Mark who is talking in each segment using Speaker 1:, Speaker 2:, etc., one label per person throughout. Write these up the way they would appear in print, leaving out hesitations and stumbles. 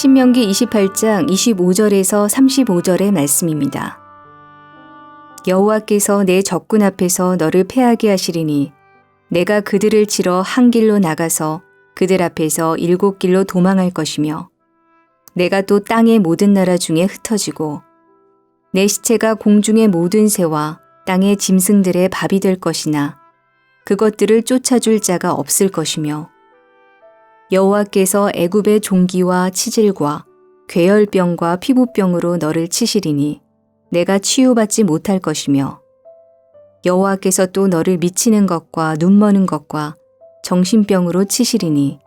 Speaker 1: 신명기 28장 25절에서 35절의 말씀입니다. 여호와께서 내 적군 앞에서 너를 패하게 하시리니 내가 그들을 치러 한 길로 나가서 그들 앞에서 7길로 도망할 것이며 내가 또 땅의 모든 나라 중에 흩어지고 내 시체가 공중의 모든 새와 땅의 짐승들의 밥이 될 것이나 그것들을 쫓아줄 자가 없을 것이며 여호와께서 애굽의 종기와 치질과 괴혈병과 피부병으로 너를 치시리니 내가 치유받지 못할 것이며 여호와께서 또 너를 미치는 것과 눈머는 것과 정신병으로 치시리니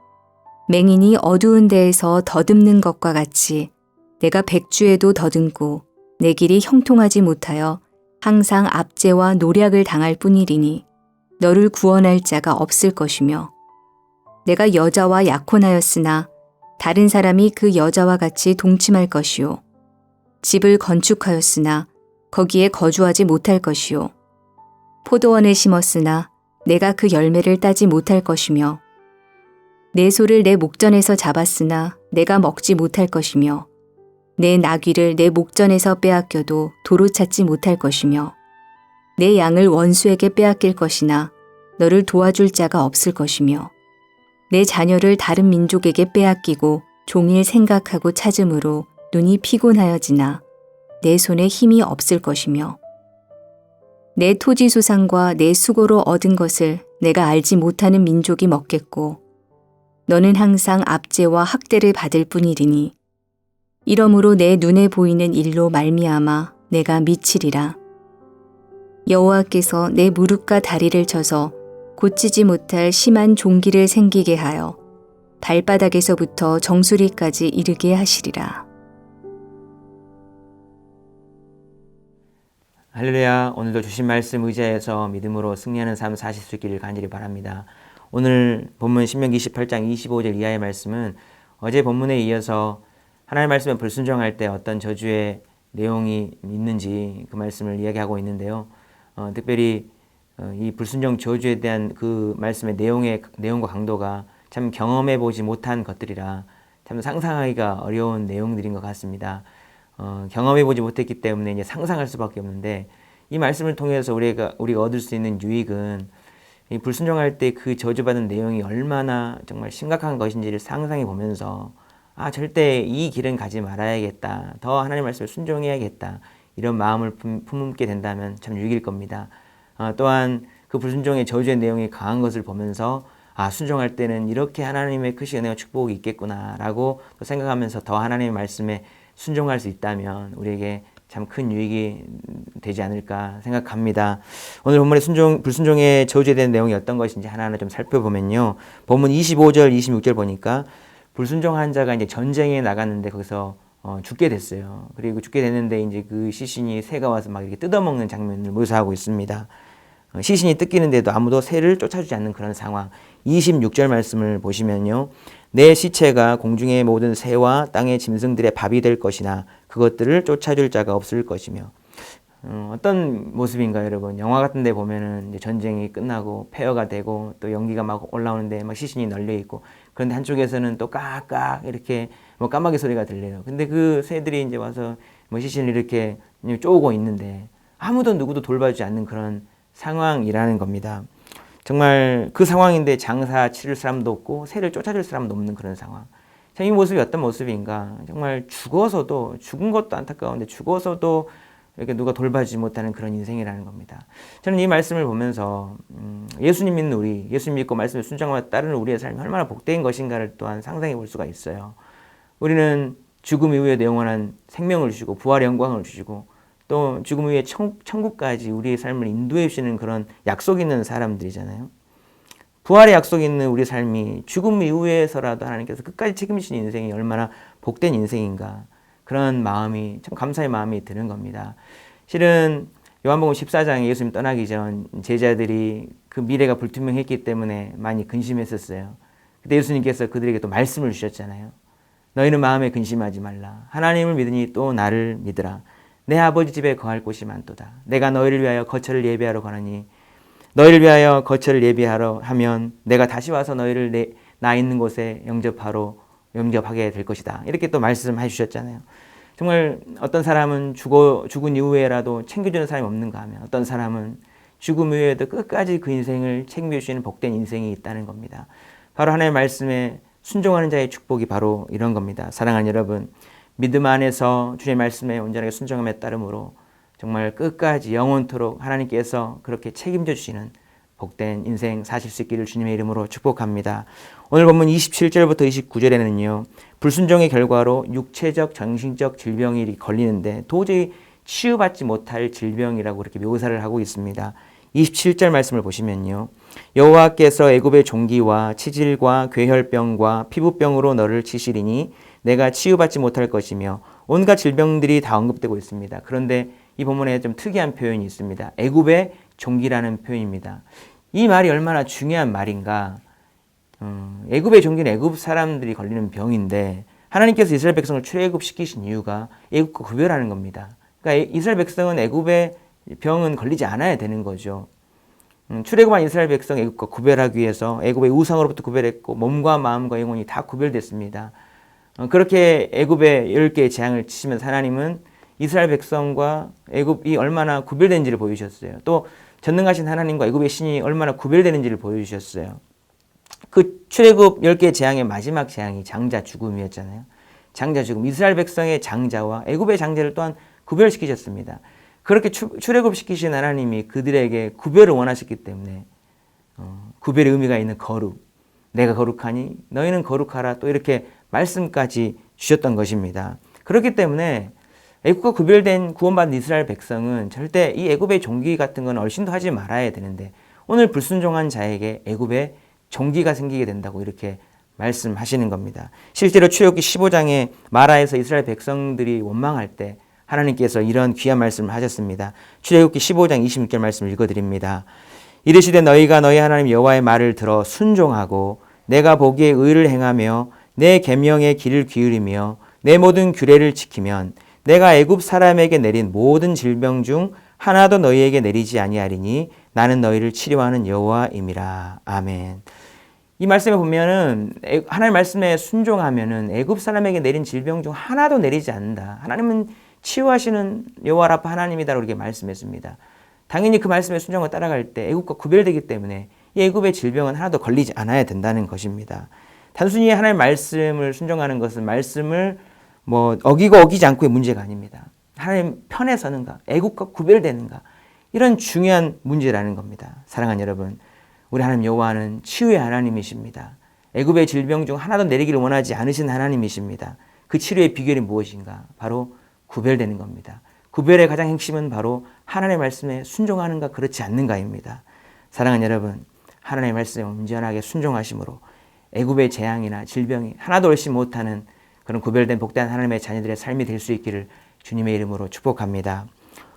Speaker 1: 맹인이 어두운 데에서 더듬는 것과 같이 내가 백주에도 더듬고 내 길이 형통하지 못하여 항상 압제와 노략을 당할 뿐이리니 너를 구원할 자가 없을 것이며 내가 여자와 약혼하였으나 다른 사람이 그 여자와 같이 동침할 것이요 집을 건축하였으나 거기에 거주하지 못할 것이요 포도원을 심었으나 내가 그 열매를 따지 못할 것이며 내 소를 내 목전에서 잡았으나 내가 먹지 못할 것이며 내 나귀를 내 목전에서 빼앗겨도 도로 찾지 못할 것이며 내 양을 원수에게 빼앗길 것이나 너를 도와줄 자가 없을 것이며 내 자녀를 다른 민족에게 빼앗기고 종일 생각하고 찾음으로 눈이 피곤하여지나 내 손에 힘이 없을 것이며 내 토지 소산과 내 수고로 얻은 것을 내가 알지 못하는 민족이 먹겠고 너는 항상 압제와 학대를 받을 뿐이리니 이러므로 내 눈에 보이는 일로 말미암아 내가 미치리라. 여호와께서 내 무릎과 다리를 쳐서 고치지 못할 심한 종기를 생기게 하여 발바닥에서부터 정수리까지 이르게 하시리라.
Speaker 2: 할렐루야. 오늘도 주신 말씀 의지하여서 믿음으로 승리하는 삶 사실 수 있기를 간절히 바랍니다. 오늘 본문 신명기 28장 25절 이하의 말씀은 어제 본문에 이어서 하나님의 말씀에 불순종할 때 어떤 저주의 내용이 있는지 그 말씀을 이야기하고 있는데요. 특별히 이 불순종 저주에 대한 그 말씀의 내용과 강도가 참 경험해 보지 못한 것들이라 참 상상하기가 어려운 내용들인 것 같습니다. 경험해 보지 못했기 때문에 이제 상상할 수밖에 없는데 이 말씀을 통해서 우리가 얻을 수 있는 유익은 이 불순종할 때 그 저주받은 내용이 얼마나 정말 심각한 것인지를 상상해 보면서 절대 이 길은 가지 말아야겠다. 더 하나님의 말씀을 순종해야겠다. 이런 마음을 품게 된다면 참 유익일 겁니다. 또한 그 불순종의 저주의 내용이 강한 것을 보면서 순종할 때는 이렇게 하나님의 크신 은혜와 축복이 있겠구나 라고 또 생각하면서 더 하나님의 말씀에 순종할 수 있다면 우리에게 참 큰 유익이 되지 않을까 생각합니다. 오늘 본문의 불순종의 저주에 대한 내용이 어떤 것인지 하나하나 좀 살펴보면요. 본문 25절, 26절 보니까 불순종한 자가 이제 전쟁에 나갔는데 거기서 죽게 됐어요. 그리고 죽게 됐는데 이제 그 시신이 새가 와서 막 이렇게 뜯어먹는 장면을 묘사하고 있습니다. 시신이 뜯기는데도 아무도 새를 쫓아주지 않는 그런 상황. 26절 말씀을 보시면요. 내 시체가 공중의 모든 새와 땅의 짐승들의 밥이 될 것이나 그것들을 쫓아줄 자가 없을 것이며 어떤 모습인가요, 여러분? 영화 같은 데 보면은 이제 전쟁이 끝나고 폐허가 되고 또 연기가 막 올라오는데 막 시신이 널려 있고 그런데 한쪽에서는 또 깍깍 이렇게 뭐 까마귀 소리가 들려요. 근데 그 새들이 이제 와서 뭐 시신을 이렇게 쪼고 있는데 아무도 누구도 돌봐주지 않는 그런 상황이라는 겁니다. 정말 그 상황인데 장사 치를 사람도 없고 새를 쫓아줄 사람도 없는 그런 상황. 자, 이 모습이 어떤 모습인가? 정말 죽은 것도 안타까운데 죽어서도 이렇게 누가 돌봐주지 못하는 그런 인생이라는 겁니다. 저는 이 말씀을 보면서 예수님 믿는 우리, 예수님 믿고 말씀을 순종하며 따르는 우리의 삶이 얼마나 복된 것인가를 또한 상상해 볼 수가 있어요. 우리는 죽음 이후에 영원한 생명을 주시고 부활의 영광을 주시고 또 죽음 후에 천국까지 우리의 삶을 인도해 주시는 그런 약속 있는 사람들이잖아요. 부활의 약속이 있는 우리 삶이 죽음 이후에서라도 하나님께서 끝까지 책임지시는 인생이 얼마나 복된 인생인가 그런 마음이 참 감사의 마음이 드는 겁니다. 실은 요한복음 14장에 예수님 떠나기 전 제자들이 그 미래가 불투명했기 때문에 많이 근심했었어요. 그때 예수님께서 그들에게 또 말씀을 주셨잖아요. 너희는 마음에 근심하지 말라. 하나님을 믿으니 또 나를 믿으라. 내 아버지 집에 거할 곳이 많도다. 내가 너희를 위하여 거처를 예비하러 가노니 너희를 위하여 거처를 예비하러 하면 내가 다시 와서 너희를 나 있는 곳에 영접하러 영접하게 될 것이다. 이렇게 또 말씀해 주셨잖아요. 정말 어떤 사람은 죽은 이후에라도 챙겨주는 사람이 없는가 하면 어떤 사람은 죽음 이후에도 끝까지 그 인생을 책임져 주시는 복된 인생이 있다는 겁니다. 바로 하나님의 말씀에 순종하는 자의 축복이 바로 이런 겁니다. 사랑하는 여러분, 믿음 안에서 주님의 말씀에 온전하게 순종함에 따름으로 정말 끝까지 영원토록 하나님께서 그렇게 책임져 주시는 복된 인생 사실 수 있기를 주님의 이름으로 축복합니다. 오늘 본문 27절부터 29절에는요. 불순종의 결과로 육체적, 정신적 질병이 걸리는데 도저히 치유받지 못할 질병이라고 그렇게 묘사를 하고 있습니다. 27절 말씀을 보시면요. 여호와께서 애굽의 종기와 치질과 괴혈병과 피부병으로 너를 치시리니 내가 치유받지 못할 것이며 온갖 질병들이 다 언급되고 있습니다. 그런데 이 본문에 좀 특이한 표현이 있습니다. 애굽의 종기라는 표현입니다. 이 말이 얼마나 중요한 말인가. 애굽의 종기는 애굽 사람들이 걸리는 병인데 하나님께서 이스라엘 백성을 출애굽시키신 이유가 애굽과 구별하는 겁니다. 그러니까 이스라엘 백성은 애굽의 병은 걸리지 않아야 되는 거죠. 출애굽한 이스라엘 백성 애굽과 구별하기 위해서 애굽의 우상으로부터 구별했고 몸과 마음과 영혼이 다 구별됐습니다. 그렇게 애굽의 10개의 재앙을 치시면서 하나님은 이스라엘 백성과 애굽이 얼마나 구별된지를 보여주셨어요. 또 전능하신 하나님과 애굽의 신이 얼마나 구별되는지를 보여주셨어요. 그 출애굽 10개의 재앙의 마지막 재앙이 장자 죽음이었잖아요. 장자 죽음, 이스라엘 백성의 장자와 애굽의 장자를 또한 구별시키셨습니다. 그렇게 출애굽시키신 하나님이 그들에게 구별을 원하셨기 때문에 구별의 의미가 있는 거룩, 내가 거룩하니 너희는 거룩하라, 또 이렇게 말씀까지 주셨던 것입니다. 그렇기 때문에 애굽과 구별된 구원받은 이스라엘 백성은 절대 이 애굽의 종기 같은 건 얼씬도 하지 말아야 되는데 오늘 불순종한 자에게 애굽의 종기가 생기게 된다고 이렇게 말씀하시는 겁니다. 실제로 출애굽기 15장에 마라에서 이스라엘 백성들이 원망할 때 하나님께서 이런 귀한 말씀을 하셨습니다. 출애굽기 15장 26절 말씀을 읽어드립니다. 이르시되 너희가 너희 하나님 여호와의 말을 들어 순종하고 내가 보기에 의를 행하며 내 계명의 길을 기울이며 내 모든 규례를 지키면 내가 애굽 사람에게 내린 모든 질병 중 하나도 너희에게 내리지 아니하리니 나는 너희를 치료하는 여호와임이라. 아멘. 이 말씀에 보면은 하나님 말씀에 순종하면은 애굽 사람에게 내린 질병 중 하나도 내리지 않는다. 하나님은 치유하시는 여호와 라파 하나님이다라고 이렇게 말씀했습니다. 당연히 그 말씀에 순종을 따라갈 때 애굽과 구별되기 때문에 이 애굽의 질병은 하나도 걸리지 않아야 된다는 것입니다. 단순히 하나님의 말씀을 순종하는 것은 말씀을 어기고 어기지 않고의 문제가 아닙니다. 하나님 편에 서는가, 애국과 구별되는가, 이런 중요한 문제라는 겁니다. 사랑하는 여러분, 우리 하나님 여호와는 치유의 하나님이십니다. 애굽의 질병 중 하나도 내리기를 원하지 않으신 하나님이십니다. 그 치료의 비결이 무엇인가? 바로 구별되는 겁니다. 구별의 가장 핵심은 바로 하나님의 말씀에 순종하는가 그렇지 않는가입니다. 사랑하는 여러분, 하나님의 말씀에 온전하게 순종하심으로 애굽의 재앙이나 질병이 하나도 옳지 못하는 그런 구별된 복된 하나님의 자녀들의 삶이 될 수 있기를 주님의 이름으로 축복합니다.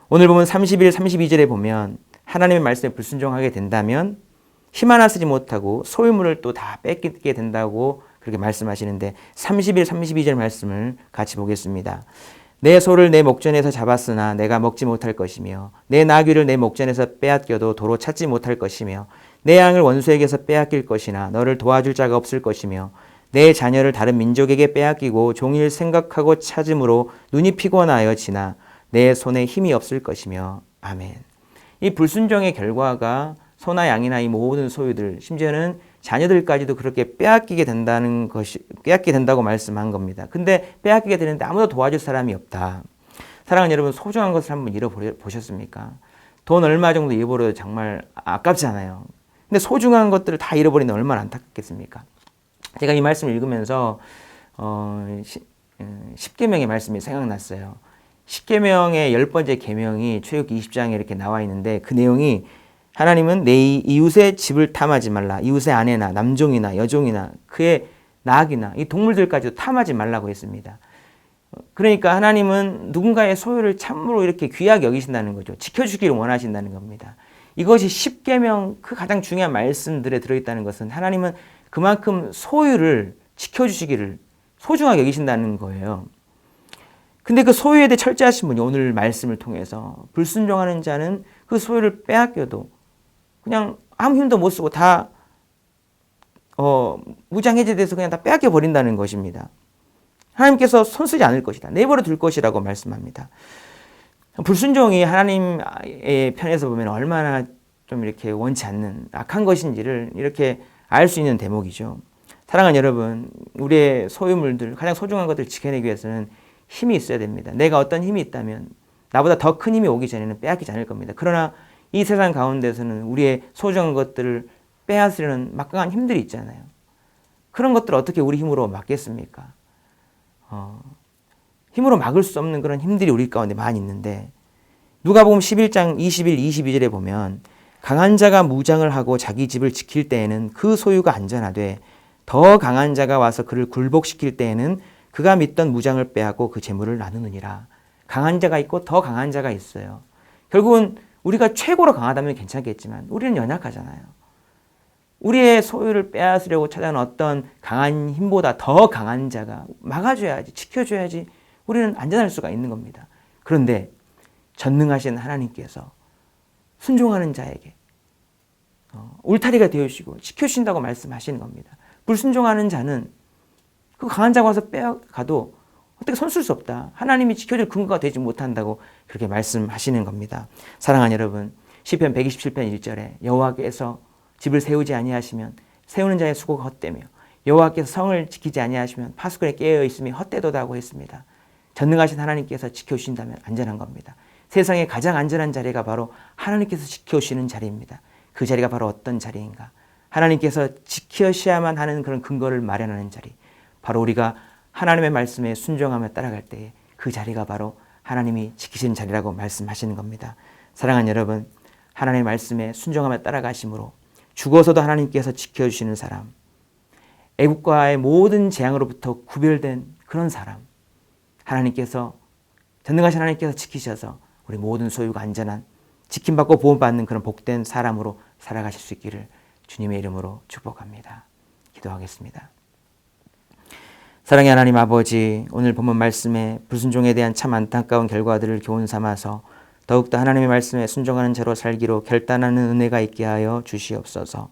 Speaker 2: 오늘 보면 31, 32절에 보면 하나님의 말씀에 불순종하게 된다면 힘 하나 쓰지 못하고 소유물을 또 다 뺏기게 된다고 그렇게 말씀하시는데 31, 32절 말씀을 같이 보겠습니다. 내 소를 내 목전에서 잡았으나 내가 먹지 못할 것이며 내 나귀를 내 목전에서 빼앗겨도 도로 찾지 못할 것이며 내 양을 원수에게서 빼앗길 것이나 너를 도와줄 자가 없을 것이며 내 자녀를 다른 민족에게 빼앗기고 종일 생각하고 찾음으로 눈이 피곤하여 지나 내 손에 힘이 없을 것이며. 아멘. 이 불순종의 결과가 소나 양이나 이 모든 소유들, 심지어는 자녀들까지도 그렇게 빼앗기게 된다고 말씀한 겁니다. 근데 빼앗기게 되는데 아무도 도와줄 사람이 없다. 사랑하는 여러분, 소중한 것을 한번 잃어보셨습니까? 돈 얼마 정도 잃어버려도 정말 아깝잖아요. 근데 소중한 것들을 다 잃어버리면 얼마나 안타깝겠습니까? 제가 이 말씀을 읽으면서 10계명의 말씀이 생각났어요. 10계명의 10번째 계명이 출애굽기 20장에 이렇게 나와 있는데 그 내용이 하나님은 내 이웃의 집을 탐하지 말라. 이웃의 아내나 남종이나 여종이나 그의 낙이나 이 동물들까지도 탐하지 말라고 했습니다. 그러니까 하나님은 누군가의 소유를 참으로 이렇게 귀하게 여기신다는 거죠. 지켜주기를 원하신다는 겁니다. 이것이 10계명 그 가장 중요한 말씀들에 들어있다는 것은 하나님은 그만큼 소유를 지켜주시기를 소중하게 여기신다는 거예요. 근데 그 소유에 대해 철저하신 분이 오늘 말씀을 통해서 불순종하는 자는 그 소유를 빼앗겨도 그냥 아무 힘도 못 쓰고 다 무장 해제돼서 그냥 다 빼앗겨 버린다는 것입니다. 하나님께서 손쓰지 않을 것이다. 내버려 둘 것이라고 말씀합니다. 불순종이 하나님의 편에서 보면 얼마나 좀 이렇게 원치 않는 악한 것인지를 이렇게 알 수 있는 대목이죠. 사랑하는 여러분, 우리의 소유물들, 가장 소중한 것들을 지켜내기 위해서는 힘이 있어야 됩니다. 내가 어떤 힘이 있다면 나보다 더 큰 힘이 오기 전에는 빼앗기지 않을 겁니다. 그러나 이 세상 가운데서는 우리의 소중한 것들을 빼앗으려는 막강한 힘들이 있잖아요. 그런 것들을 어떻게 우리 힘으로 막겠습니까? 힘으로 막을 수 없는 그런 힘들이 우리 가운데 많이 있는데, 누가복음 11장 21, 22절에 보면 강한 자가 무장을 하고 자기 집을 지킬 때에는 그 소유가 안전하되 더 강한 자가 와서 그를 굴복시킬 때에는 그가 믿던 무장을 빼앗고 그 재물을 나누느니라. 강한 자가 있고 더 강한 자가 있어요. 결국은 우리가 최고로 강하다면 괜찮겠지만 우리는 연약하잖아요. 우리의 소유를 빼앗으려고 찾아오는 어떤 강한 힘보다 더 강한 자가 막아줘야지, 지켜줘야지 우리는 안전할 수가 있는 겁니다. 그런데 전능하신 하나님께서 순종하는 자에게 울타리가 되어주시고 지켜주신다고 말씀하시는 겁니다. 불순종하는 자는 그 강한 자가 와서 빼앗가도 어떻게 손쓸 수 없다. 하나님이 지켜줄 근거가 되지 못한다고 그렇게 말씀하시는 겁니다. 사랑하는 여러분, 시편 127편 1절에 여호와께서 집을 세우지 아니하시면 세우는 자의 수고가 헛되며 여호와께서 성을 지키지 아니하시면 파수꾼이 깨어 있음이 헛되도다고 했습니다. 전능하신 하나님께서 지켜주신다면 안전한 겁니다. 세상에 가장 안전한 자리가 바로 하나님께서 지켜주시는 자리입니다. 그 자리가 바로 어떤 자리인가? 하나님께서 지켜셔야만 하는 그런 근거를 마련하는 자리. 바로 우리가 하나님의 말씀에 순종하며 따라갈 때에 그 자리가 바로 하나님이 지키시는 자리라고 말씀하시는 겁니다. 사랑하는 여러분, 하나님의 말씀에 순종하며 따라가심으로 죽어서도 하나님께서 지켜주시는 사람, 애국과의 모든 재앙으로부터 구별된 그런 사람, 하나님께서 전능하신 하나님께서 지키셔서 우리 모든 소유가 안전한 지킴받고 보호받는 그런 복된 사람으로 살아가실 수 있기를 주님의 이름으로 축복합니다. 기도하겠습니다. 사랑의 하나님 아버지, 오늘 본문 말씀에 불순종에 대한 참 안타까운 결과들을 교훈 삼아서 더욱더 하나님의 말씀에 순종하는 자로 살기로 결단하는 은혜가 있게 하여 주시옵소서.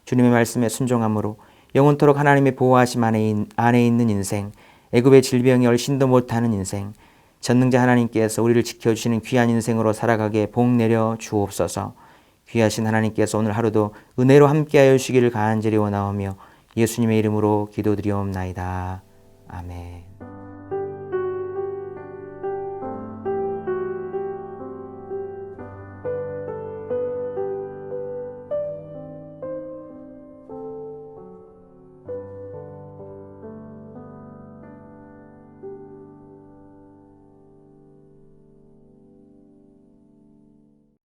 Speaker 2: 주님의 말씀에 순종함으로 영원토록 하나님의 보호하심 안에 있는 인생, 애굽의 질병이 얼씬도 못하는 인생, 전능자 하나님께서 우리를 지켜주시는 귀한 인생으로 살아가게 복 내려 주옵소서. 귀하신 하나님께서 오늘 하루도 은혜로 함께하여 주시기를 간절히 원하오며 예수님의 이름으로 기도드리옵나이다. 아멘.